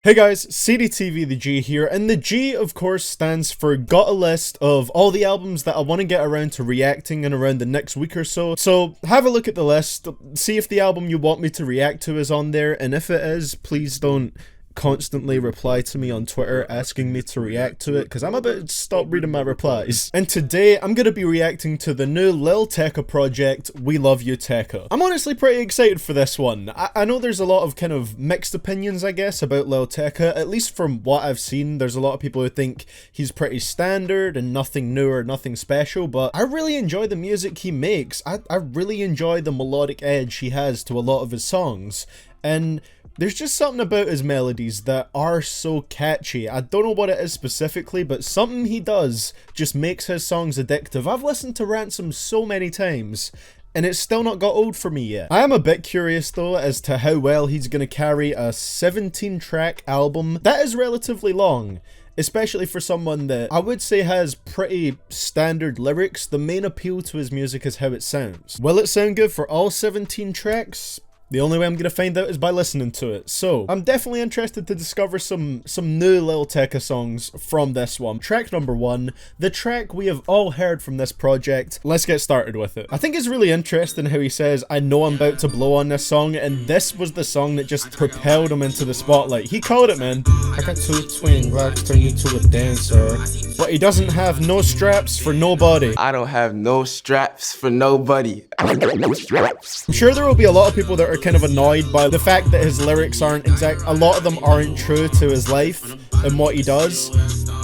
Hey guys, CDTVThaG here, and the G of course stands for got a list of all the albums that I want to get around to reacting in around the next week or so. So have a look at the list, see if the album you want me to react to is on there, and if it is, please don't constantly reply to me on Twitter asking me to react to it, because I'm about to stop reading my replies. And today I'm going to be reacting to the new Lil Tecca project, We Love You Tecca. I'm honestly pretty excited for this one. I know there's a lot of kind of mixed opinions, I guess, about Lil Tecca. At least from what I've seen, there's a lot of people who think he's pretty standard and nothing new or nothing special, but I really enjoy the music he makes. I really enjoy the melodic edge he has to a lot of his songs, and there's just something about his melodies that are so catchy. I don't know what it is specifically, but something he does just makes his songs addictive. I've listened to Ransom so many times, and it's still not got old for me yet. I am a bit curious though as to how well he's going to carry a 17-track album that is relatively long, especially for someone that I would say has pretty standard lyrics. The main appeal to his music is how it sounds. Will it sound good for all 17 tracks? The only way I'm going to find out is by listening to it. So, I'm definitely interested to discover some new Lil Tecca songs from this one. Track number 1, the track we have all heard from this project. Let's get started with it. I think it's really interesting how he says, I know I'm about to blow on this song, and this was the song that just propelled him into the spotlight. He called it, man. I got 2 twin rocks, turn you to a dancer. But he doesn't have no straps for nobody. I don't have no straps for nobody. No straps. I'm sure there will be a lot of people that are kind of annoyed by the fact that his lyrics aren't a lot of them aren't true to his life and what he does.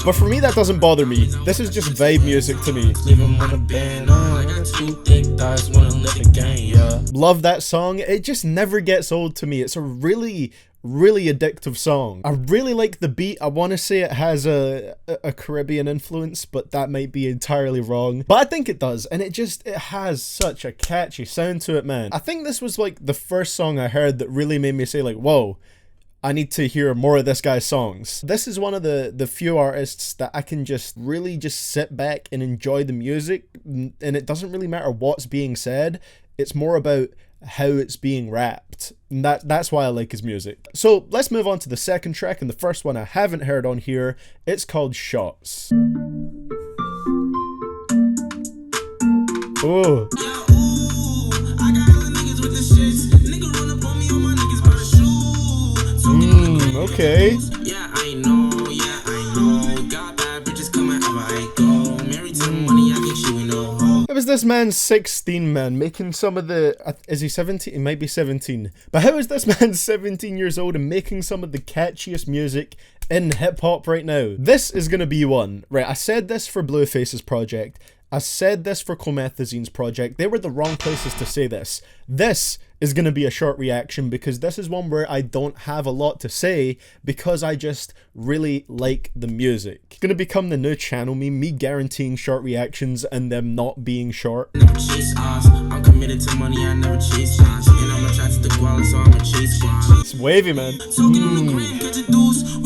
But for me, that doesn't bother me. This is just vibe music to me. Love that song. It just never gets old to me. It's a really addictive song. I really like the beat. I want to say it has a Caribbean influence, but that might be entirely wrong. But I think it does, and it has such a catchy sound to it, man. I think this was like the first song I heard that really made me say like, whoa, I need to hear more of this guy's songs. This is one of the few artists that I can really just sit back and enjoy the music, and it doesn't really matter what's being said. It's more about how it's being rapped, and that's why I like his music. So let's move on to the second track, and the first one I haven't heard on here. It's called Shots. Oh. Okay. Yeah, I know. Got bad bitches coming over, I go. Married to money, I think she will know. How is this man 16, man, making some of the... is he 17? He might be 17. But how is this man 17 years old and making some of the catchiest music in hip-hop right now? This is gonna be one. Right, I said this for Blueface's project. I said this for Comethazine's project. They were the wrong places to say this. This is going to be a short reaction because this is one where I don't have a lot to say because I just really like the music. It's going to become the new channel meme, me guaranteeing short reactions and them not being short. I'm committed to money, I never chase shots. And I'm attracted to quality, so I'm a chase shots. It's wavy, man.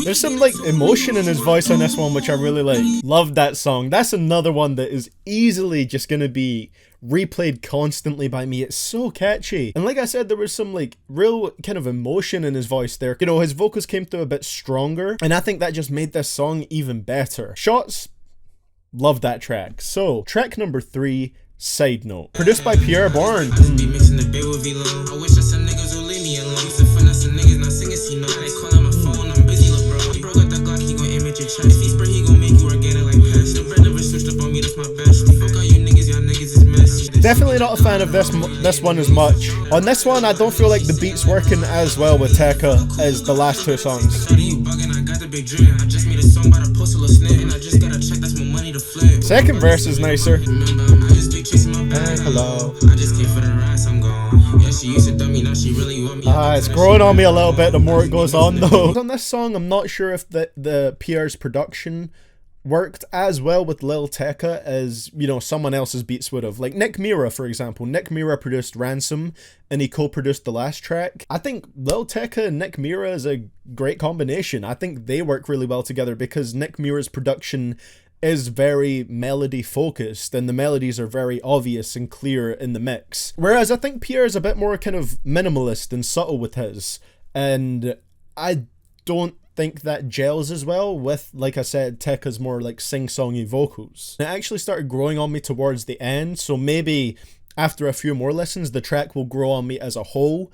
There's some like emotion in his voice on this one, which I really like. Love that song. That's another one that is easily just going to be replayed constantly by me. It's so catchy, and like I said, there was some like real kind of emotion in his voice there. You know, his vocals came through a bit stronger, and I think that just made this song even better. Shots, love that track. So track number 3, Side Note, produced by Pierre Bourne. Definitely not a fan of this one as much. On this one, I don't feel like the beat's working as well with Tecca as the last 2 songs. Second verse is nicer. Hello. It's growing on me a little bit the more it goes on though. On this song, I'm not sure if the Pierre's production worked as well with Lil Tecca as, you know, someone else's beats would have. Like Nick Mira, for example. Nick Mira produced Ransom, and he co-produced the last track. I think Lil Tecca and Nick Mira is a great combination. I think they work really well together because Nick Mira's production is very melody focused, and the melodies are very obvious and clear in the mix. Whereas I think Pierre is a bit more kind of minimalist and subtle with his, and I don't think that gels as well with, like I said, Tecca's more like sing-songy vocals. It actually started growing on me towards the end, so maybe after a few more listens, the track will grow on me as a whole.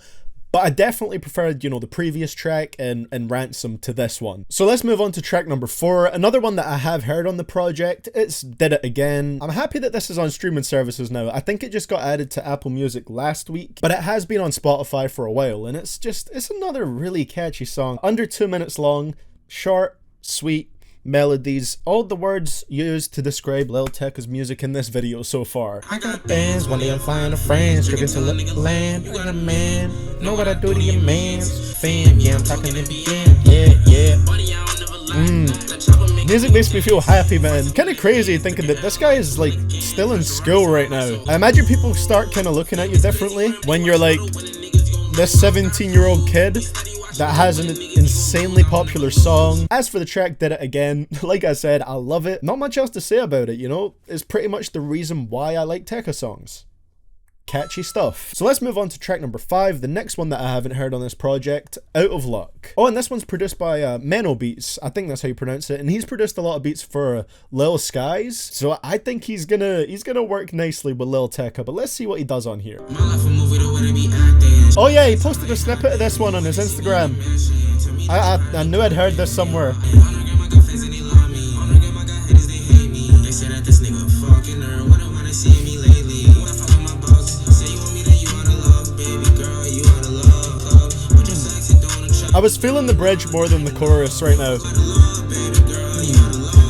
But I definitely preferred, you know, the previous track and Ransom to this one. So let's move on to track number 4. Another one that I have heard on the project. It's Did It Again. I'm happy that this is on streaming services now. I think it just got added to Apple Music last week, but it has been on Spotify for a while, and it's another really catchy song. Under 2 minutes long, short, sweet, melodies, all the words used to describe Lil Tecca's music in this video so far. I got bands, one day I'm flying to France, tripping to land. You got a man, know what I do to your mans. Fam, yeah, I'm talking NBN, yeah. Music makes me feel happy, man. Kind of crazy thinking that this guy is like still in school right now. I imagine people start kind of looking at you differently when you're like this 17-year-old kid that has an insanely popular song. As for the track Did It Again, like I said, I love it. Not much else to say about it, you know? It's pretty much the reason why I like Tecca songs. Catchy stuff. So let's move on to track number 5, the next one that I haven't heard on this project, Out of Luck. Oh, and this one's produced by Phenom Beats, I think that's how you pronounce it, and he's produced a lot of beats for Lil Skies, so I think he's gonna work nicely with Lil Tecca, but let's see what he does on here. Oh yeah, he posted a snippet of this one on his Instagram. I knew I'd heard this somewhere. I was feeling the bridge more than the chorus right now.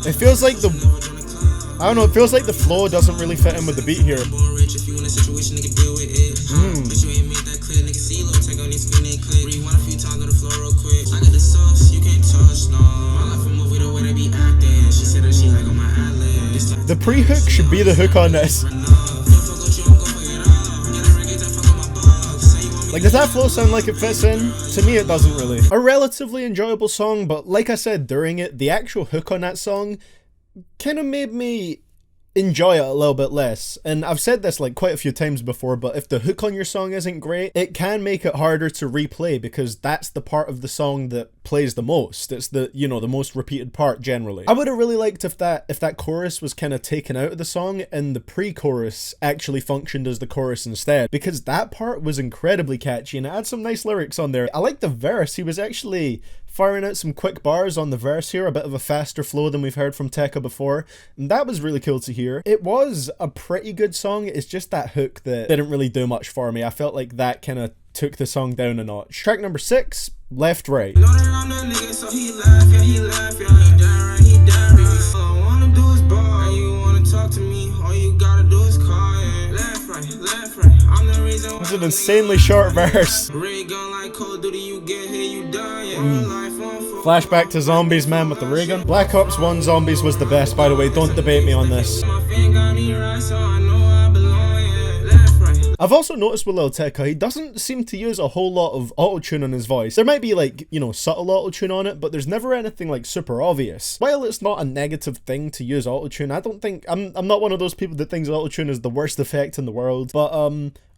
It feels like I don't know, it feels like the flow doesn't really fit in with the beat here. The pre-hook should be the hook on this. Like, does that flow sound like it fits in? To me, it doesn't really. A relatively enjoyable song, but like I said during it, the actual hook on that song kind of made me enjoy it a little bit less. And I've said this like quite a few times before, but if the hook on your song isn't great, it can make it harder to replay because that's the part of the song that plays the most. It's the, you know, the most repeated part generally. I would have really liked if that chorus was kind of taken out of the song and the pre-chorus actually functioned as the chorus instead, because that part was incredibly catchy and it had some nice lyrics on there. I like the verse. He was actually firing out some quick bars on the verse here, a bit of a faster flow than we've heard from Tecca before, and that was really cool to hear. It was a pretty good song, it's just that hook that didn't really do much for me. I felt like that kind of took the song down a notch. Track number 6, Left Right. That's an insanely short verse. Flashback to Zombies, man, with the ray gun. Black Ops 1 Zombies was the best, by the way, don't debate me on this. I've also noticed with Lil Tecca, he doesn't seem to use a whole lot of auto-tune on his voice. There might be like, you know, subtle auto-tune on it, but there's never anything like super obvious. While it's not a negative thing to use auto-tune, I don't think, I'm not one of those people that thinks auto-tune is the worst effect in the world, but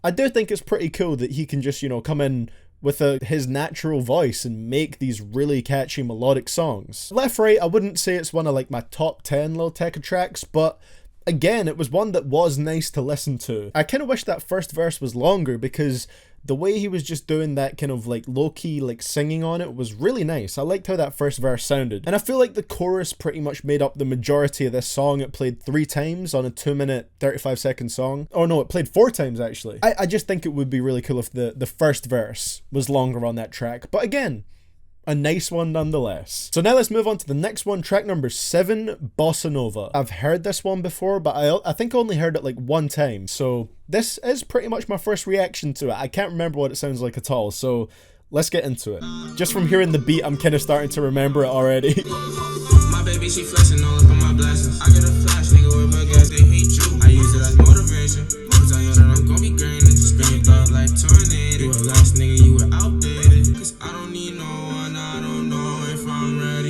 I do think it's pretty cool that he can just, you know, come in with his natural voice and make these really catchy melodic songs. Left Right, I wouldn't say it's one of like my top 10 Lil Tecca tracks, but again, it was one that was nice to listen to. I kind of wish that first verse was longer because the way he was just doing that kind of like low-key like singing on it was really nice. I liked how that first verse sounded. And I feel like the chorus pretty much made up the majority of this song. It played 3 times on a 2-minute 35-second song. Oh no, it played 4 times actually. I just think it would be really cool if the first verse was longer on that track. But again, a nice one nonetheless. So now let's move on to the next one, track number 7, Bossa Nova. I've heard this one before, but I think I only heard it like 1 time. So this is pretty much my first reaction to it. I can't remember what it sounds like at all, so let's get into it. Just from hearing the beat, I'm kind of starting to remember it already. My baby, she flexing all up on my blessings. I get a flash, nigga, with my gas, they hate you. I use it as motivation. Cause I know that I'm gonna be grinding. Spin your thought like tornado. You a last nigga, you were outdated. Cause I don't need no one, I don't know if I'm ready.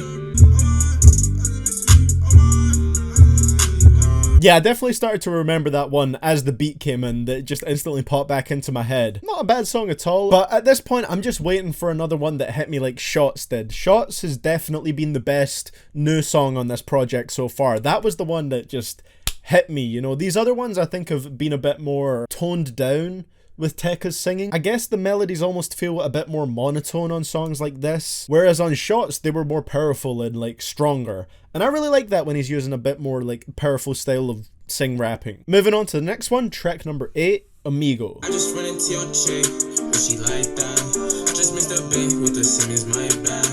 Yeah, I definitely started to remember that one as the beat came in, that just instantly popped back into my head. Not a bad song at all, but at this point I'm just waiting for another one that hit me like Shots did. Shots has definitely been the best new song on this project so far. That was the one that just hit me, you know. These other ones I think have been a bit more toned down with Tecca's singing. I guess the melodies almost feel a bit more monotone on songs like this, whereas on Shots they were more powerful and like stronger. And I really like that when he's using a bit more like powerful style of sing rapping. Moving on to the next one, track number 8, Amigo. I just run into your chick, but she like that. I just missed a bit with the Simmons, my bad.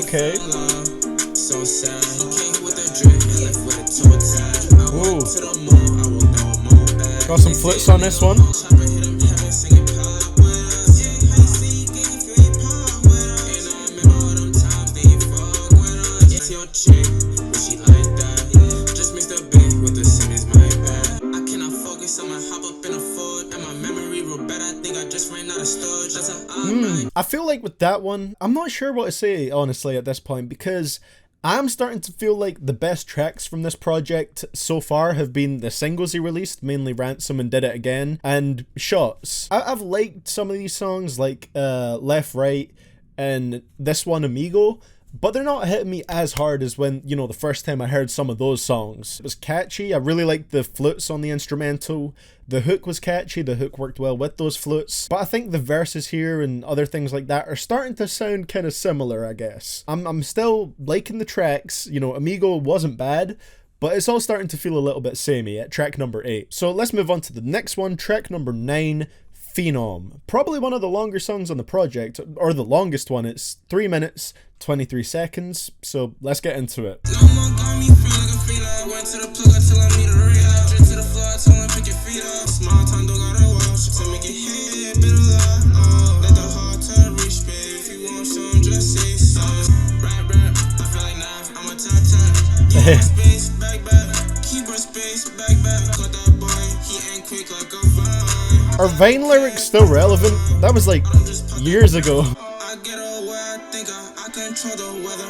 Okay. So sad. He came with a drink and left with a toe tag. I went to the mall, I walked out with more bag. Got some flits on this one. I feel like with that one, I'm not sure what to say honestly at this point, because I'm starting to feel like the best tracks from this project so far have been the singles he released, mainly Ransom and Did It Again, and Shots. I've liked some of these songs like Left Right and this one Amigo, but they're not hitting me as hard as when, you know, the first time I heard some of those songs. It was catchy. I really liked the flutes on the instrumental. The hook was catchy. The hook worked well with those flutes. But I think the verses here and other things like that are starting to sound kind of similar, I guess. I'm still liking the tracks. You know, Amigo wasn't bad, but it's all starting to feel a little bit samey at track number 8. So let's move on to the next one, track number 9, Phenom. Probably one of the longer songs on the project, or the longest one. It's 3 minutes 23 seconds, so let's get into it. No more got me feel like a phenom. Went to the plug till I meet a real. Drink to the floor, told him pick your feet up. Small time, don't gotta wash. To make it hit, bit of love. Let the heart to reach, babe. If you want some, just say so. Rap, I feel like knife, I'm a top. Keep her space, back. Keep her space, back. Cut that boy, he ain't quick like a vine. Are Vine lyrics still relevant? That was like years ago. I get away, I think I control the weather.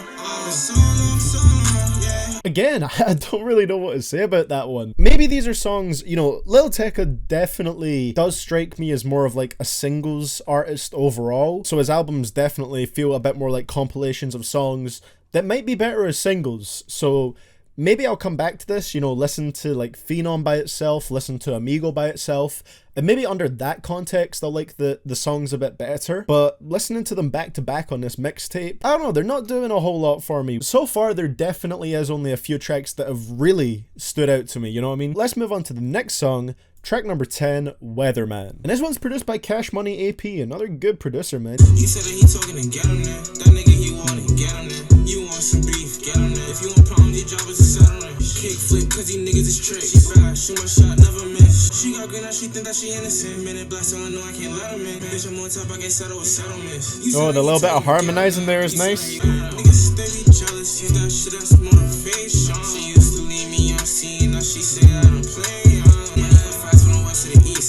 Again, I don't really know what to say about that one. Maybe these are songs, you know, Lil Tecca definitely does strike me as more of like a singles artist overall. So his albums definitely feel a bit more like compilations of songs that might be better as singles. So maybe I'll come back to this, you know, listen to like Phenom by itself, listen to Amigo by itself, and maybe under that context I'll like the songs a bit better. But listening to them back to back on this mixtape, I don't know, they're not doing a whole lot for me. So far there definitely is only a few tracks that have really stood out to me, you know what I mean? Let's move on to the next song, track number 10, Weatherman. And this one's produced by Cash Money AP, another good producer, man. He said that he talking and get him there. That nigga he want it, get him there. You want some beef, get him there. If you want problems, your job is to settle it. Kick flip, cause these niggas is tricks. She bad, shoot my shot, never miss. She got green, now she think that she innocent. Minute blast, so I know I can't let him in. Bitch, I'm on top, I get settled with settlements. Oh, the little bit of harmonizing there is nice. Niggas steady jealous, use that shit as motivation. She used to leave me on scene, now she say I don't play.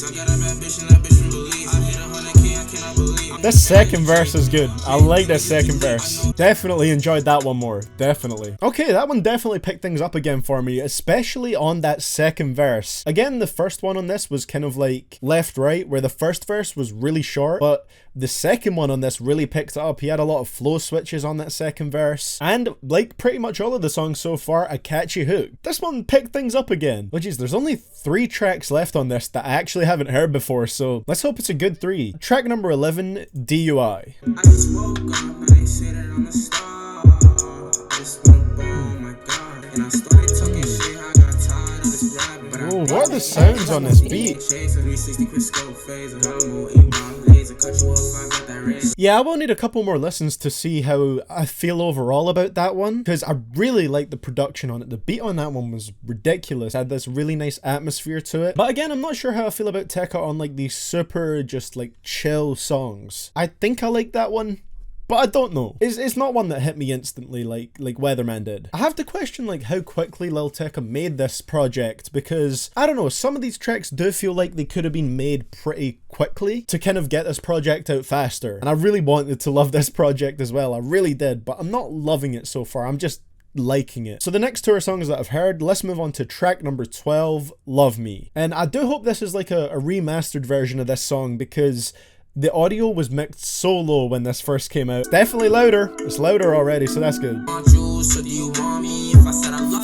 I got a bad bitch and that bitch from Belize. I hit 100K, I cannot believe. This second verse is good. I like that second verse. Definitely enjoyed that one more. Definitely. Okay, that one definitely picked things up again for me, especially on that second verse. Again, the first one on this was kind of like left right, where the first verse was really short, but the second one on this really picked it up. He had a lot of flow switches on that second verse, and like pretty much all of the songs so far, a catchy hook. This one picked things up again. Oh geez, there's only 3 tracks left on this that I actually haven't heard before, so let's hope it's a good 3. Track number 11, DUI. I just woke up and they said it on the star. Just went boom, my God. And I started talking shit, I got tired of this rapping. Oh, what are the sounds on this beat? Yeah, I will need a couple more listens to see how I feel overall about that one, because I really like the production on it. The beat on that one was ridiculous. It had this really nice atmosphere to it. But again, I'm not sure how I feel about Tecca on like these super just like chill songs. I think I like that one, but I don't know. It's not one that hit me instantly like Weatherman did. I have to question like how quickly Lil Tecca made this project, because I don't know, some of these tracks do feel like they could have been made pretty quickly to kind of get this project out faster. And I really wanted to love this project as well. I really did, but I'm not loving it so far. I'm just liking it. So the next two are songs that I've heard. Let's move on to track number 12, Love Me. And I do hope this is like a remastered version of this song, because the audio was mixed so low when this first came out. Definitely louder. It's louder already, so that's good.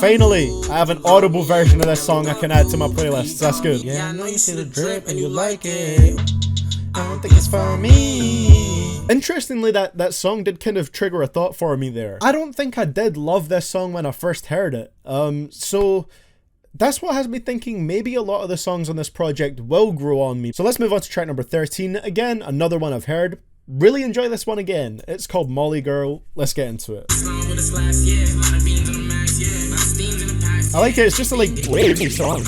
Finally, I have an audible version of this song I can add to my playlist. So that's good. Yeah, I know you see the drip and you like it. I don't think it's for me. Interestingly, that song did kind of trigger a thought for me there. I don't think I did love this song when I first heard it. So that's what has me thinking maybe a lot of the songs on this project will grow on me. So let's move on to track number 13. Again, another one I've heard. Really enjoy this one again. It's called Molly Girl. Let's get into it. I like it. It's just a like wavy song.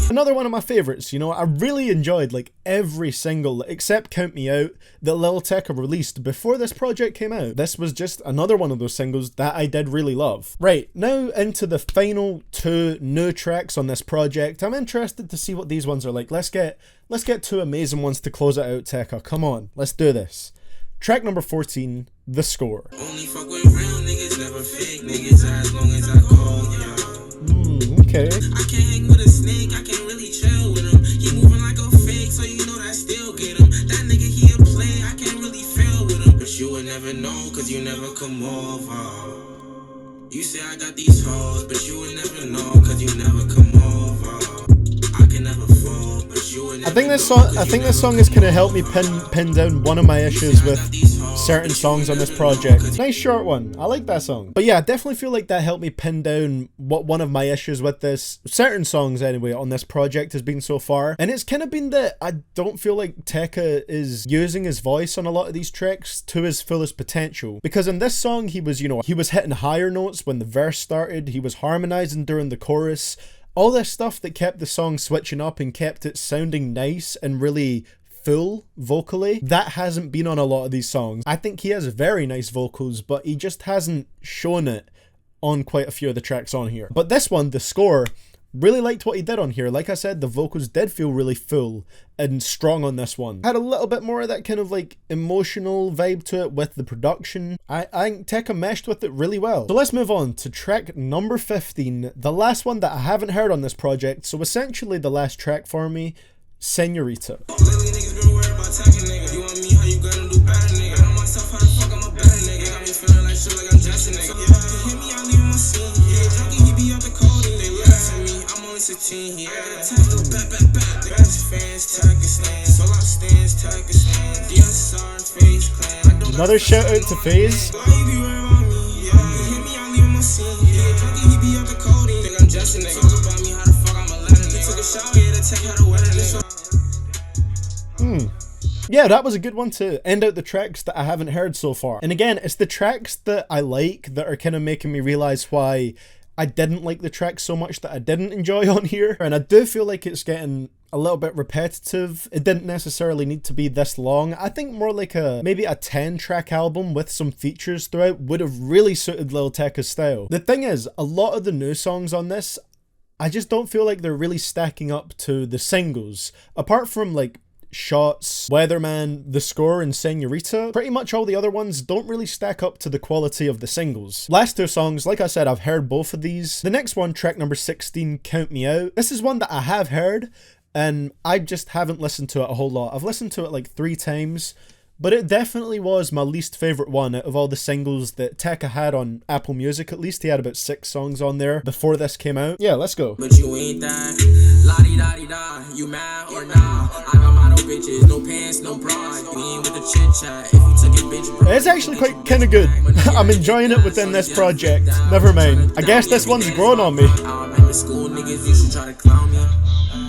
Another one of my favorites, you know. I really enjoyed like every single, except Count Me Out, that Lil Tecca released before this project came out. This was just another one of those singles that I did really love. Right, now into the final two new tracks on this project. I'm interested to see what these ones are like. Let's get two amazing ones to close it out, Tecca. Come on, let's do this. Track number 14, The Score. Only fuck with real niggas, never fake niggas, as long as I call, yeah. Okay. I can't hang with a snake, I can't really chill with him. He moving like a fake, so you know that still get him. That nigga, he a play, I can't really feel with him. But you would never know, cause you never come over. You say I got these hoes, but you would never know, cause you never come over. I can never fall, but you would never I think this song has kind of helped me pin down one of my issues with certain songs on this project. Nice short one. I like that song. But yeah, I definitely feel like that helped me pin down what one of my issues with this, certain songs anyway, on this project has been so far. And it's kind of been that I don't feel like Tecca is using his voice on a lot of these tracks to his fullest potential. Because in this song, he was hitting higher notes when the verse started. He was harmonizing during the chorus. All this stuff that kept the song switching up and kept it sounding nice and really full vocally, that hasn't been on a lot of these songs. I think he has very nice vocals, but he just hasn't shown it on quite a few of the tracks on here. But this one, The Score, really liked what he did on here. Like I said, the vocals did feel really full and strong on this one. Had a little bit more of that kind of like emotional vibe to it with the production. I think Tecca meshed with it really well. So let's move on to track number 15, the last one that I haven't heard on this project, so essentially the last track for me, Senorita. Another shout out to FaZe. Yeah, that was a good one to end out the tracks that I haven't heard so far. And again, it's the tracks that I like that are kind of making me realize why I didn't like the tracks so much that I didn't enjoy on here. And I do feel like it's getting a little bit repetitive. It didn't necessarily need to be this long. I think more like maybe a 10-track album with some features throughout would have really suited Lil Tecca's style. The thing is, a lot of the new songs on this, I just don't feel like they're really stacking up to the singles. Apart from like Shots, Weatherman, The Score, and Senorita, pretty much all the other ones don't really stack up to the quality of the singles. Last two songs, like I said, I've heard both of these. The next one, track number 16, Count Me Out. This is one that I have heard, and I just haven't listened to it a whole lot. I've listened to it like 3 times, but it definitely was my least favourite one out of all the singles that Tecca had on Apple Music. At least he had about 6 songs on there before this came out. Yeah, let's go. But you ain't that. La-di-da-di-da. You mad or nah? I got model bitches, no pants, no bra. You ain't with the chit-chat. If you took it, bitch, bro. It's actually quite kind of good. I'm enjoying it within this project. Never mind. I guess this one's grown on me. School niggas, you should try to clown me.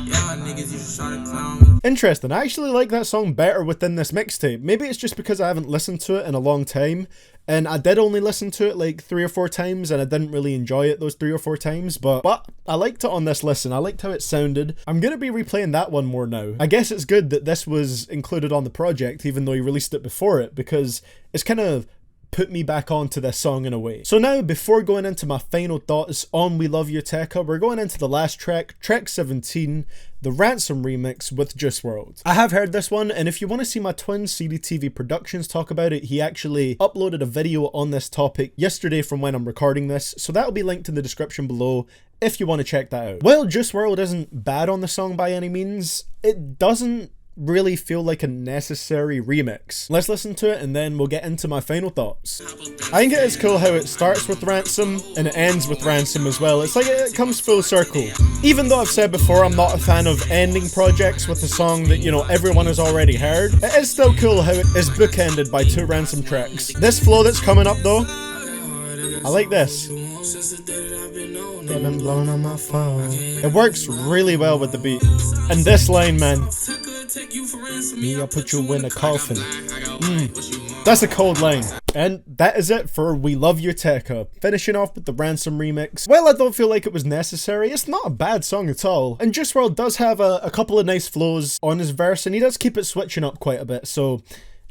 Yeah, niggas, you should try to clown me. Interesting. I actually like that song better within this mixtape. Maybe it's just because I haven't listened to it in a long time, and I did only listen to it like 3 or 4 times, and I didn't really enjoy it those 3 or 4 times, but I liked it on this listen. I liked how it sounded. I'm gonna be replaying that one more now. I guess it's good that this was included on the project, even though he released it before it, because it's kind of put me back onto this song in a way. So now, before going into my final thoughts on We Love You Tecca, we're going into the last track, track 17, the Ransom remix with Juice WRLD. I have heard this one, and if you want to see my twin CDTV Productions talk about it, he actually uploaded a video on this topic yesterday from when I'm recording this, so that'll be linked in the description below if you want to check that out. While Juice WRLD isn't bad on the song by any means, it doesn't really feel like a necessary remix. Let's listen to it and then we'll get into my final thoughts. I think it is cool how it starts with Ransom and it ends with Ransom as well. It's like it comes full circle. Even though I've said before I'm not a fan of ending projects with a song that, you know, everyone has already heard, it is still cool how it is bookended by 2 Ransom tracks. This flow that's coming up though, I like this. They've been blown on my phone. It works really well with the beat. And this line, man. Me, I'll put you in a coffin. That's a cold line. And that is it for We Love You Tecca. Finishing off with the Ransom remix. Well, I don't feel like it was necessary. It's not a bad song at all. And Juice WRLD does have a couple of nice flows on his verse, and he does keep it switching up quite a bit. So,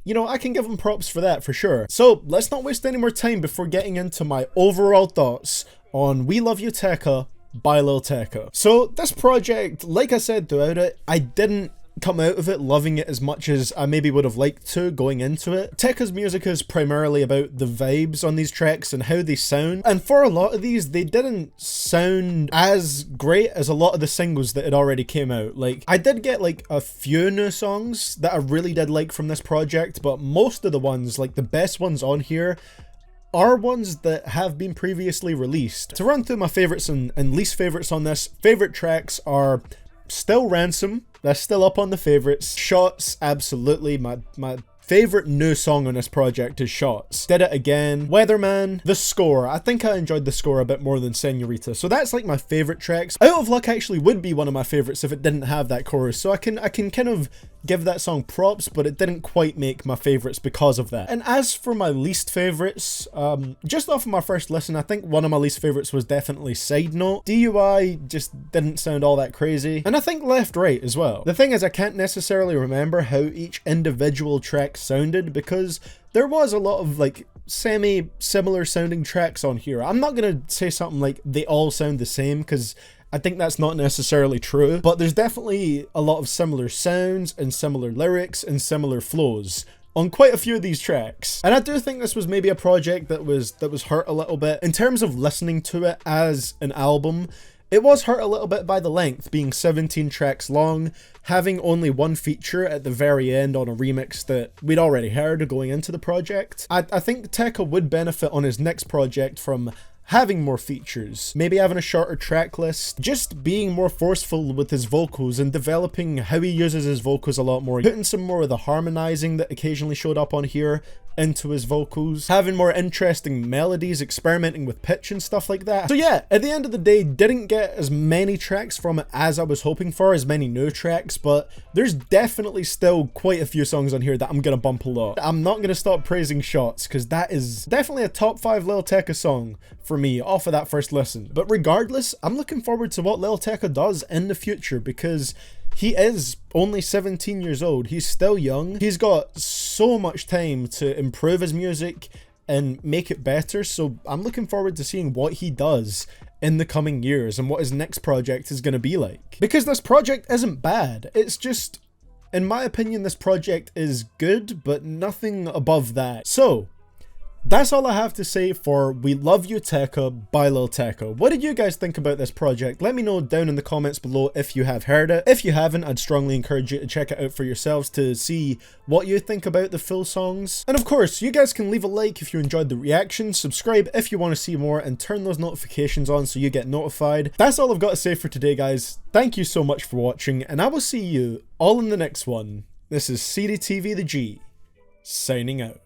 you know, I can give him props for that for sure. So let's not waste any more time before getting into my overall thoughts on We Love You Tecca by Lil Tecca. So this project, like I said throughout it, I didn't come out of it loving it as much as I maybe would have liked to going into it. Tecca's music is primarily about the vibes on these tracks and how they sound, and for a lot of these they didn't sound as great as a lot of the singles that had already came out. Like, I did get like a few new songs that I really did like from this project, but most of the ones, like the best ones on here, are ones that have been previously released. To run through my favorites and least favorites on this, favorite tracks are still Ransom. That's still up on the favorites. Shots, absolutely. My favorite new song on this project is Shots. Did It Again. Weatherman. The Score. I think I enjoyed The Score a bit more than Senorita. So that's like my favorite tracks. Out of Luck actually would be one of my favorites if it didn't have that chorus. So I can kind of give that song props, but it didn't quite make my favorites because of that. And as for my least favorites, just off of my first listen, I think one of my least favorites was definitely Sidenote. DUI just didn't sound all that crazy. And I think Left Right as well. The thing is, I can't necessarily remember how each individual track sounded because there was a lot of like semi-similar sounding tracks on here. I'm not gonna say something like they all sound the same because I think that's not necessarily true, but there's definitely a lot of similar sounds and similar lyrics and similar flows on quite a few of these tracks. And I do think this was maybe a project that was hurt a little bit in terms of listening to it as an album. It was hurt a little bit by the length, being 17 tracks long, having only one feature at the very end on a remix that we'd already heard going into the project. I think Tecca would benefit on his next project from having more features, maybe having a shorter track list, just being more forceful with his vocals and developing how he uses his vocals a lot more, putting some more of the harmonizing that occasionally showed up on here into his vocals, having more interesting melodies, experimenting with pitch and stuff like that. So yeah, at the end of the day, didn't get as many tracks from it as I was hoping for, as many new tracks, but there's definitely still quite a few songs on here that I'm gonna bump a lot. I'm not gonna stop praising Shots, because that is definitely a top 5 Lil Tecca song for me off of that first listen. But regardless, I'm looking forward to what Lil Tecca does in the future, because he is only 17 years old. He's still young. He's got so much time to improve his music and make it better. So I'm looking forward to seeing what he does in the coming years and what his next project is going to be like. Because this project isn't bad. It's just, in my opinion, this project is good, but nothing above that. So that's all I have to say for We Love You Tecca by Lil Tecca. What did you guys think about this project? Let me know down in the comments below if you have heard it. If you haven't, I'd strongly encourage you to check it out for yourselves to see what you think about the full songs. And of course, you guys can leave a like if you enjoyed the reaction, subscribe if you want to see more, and turn those notifications on so you get notified. That's all I've got to say for today, guys. Thank you so much for watching, and I will see you all in the next one. This is CDTVThaG, signing out.